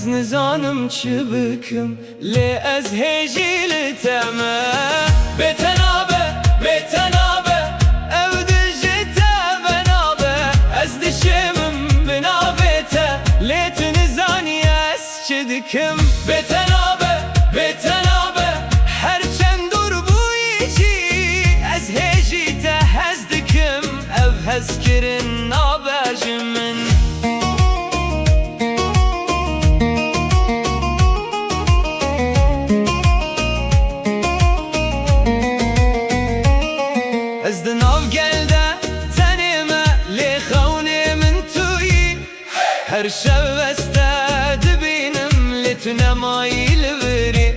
از نزانم چه بکم لی از هیجی لتمه بتنابه بتنابه او دجتا بنابه از دشمم بنابته لی تو نزانی از چه دکم بتنابه بتنابه هر چند دور بویجی از هیجی تا هز دکم او هز کرن نابج من از دناو گلده تنیمه لی خونه من تویی هر شب استه دبینم لی تو نمایی لبری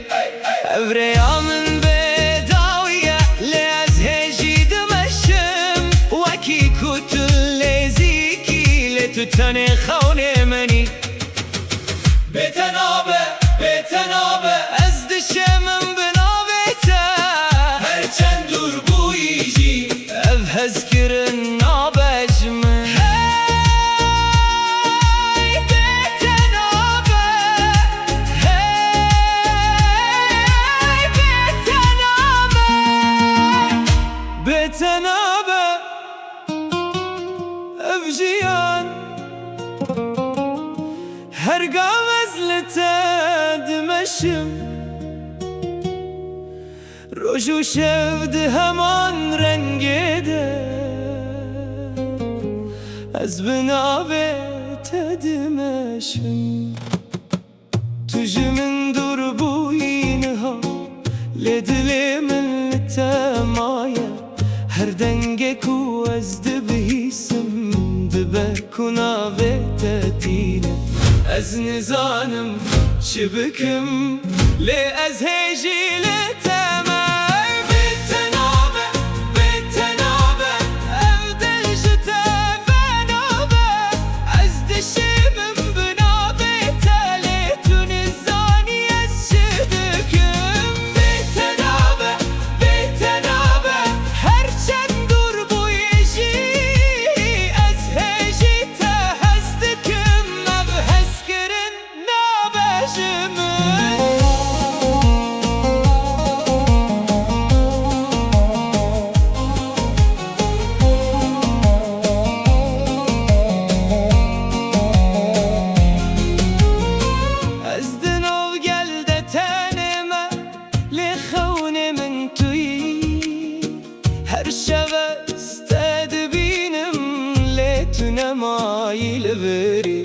اوریا من بداویه لی از هجی دمشم وکی کتل لی زیکی لی تو تنی خونه منی بتنابه بتنابه از دشمم بنابته هر چند دور بویجی او هز کرن نابج من هی بتنابه هی بتنابه بتنابه او جیان هر قام ازلته دمشم روش و شب ده همان رنگیده از بنابه تدمشم تو جمن دور بوینها لدلی من لتمایه هر دنگه کو از دبیسم دبکنابه تدینه از نزانم چه بکم لی از هیجی لتمه بتنابه بتنابه او دلجته بنابه از دشمم بنابه تلی تو نزانی از چه دکم بتنابه بتنابه هر چند دور بویجی از هیجی تا هز دکم او هز کرن نابج من از دناو گلده تنیمه لی خونه من تویی هر شب استه دبینم لی تو نمایی لبری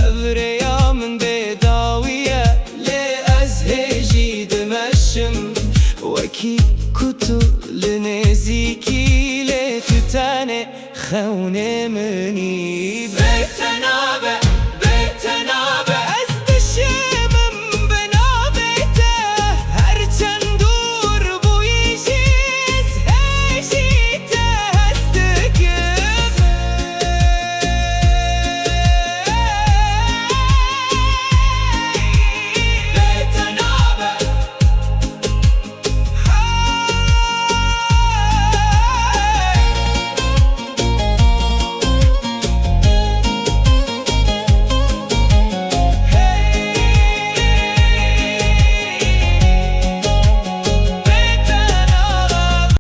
اوریا من بداویه لی از هیجی دمشم وکی کتو لنزیکی لی تو تنی خونه منی بتنابه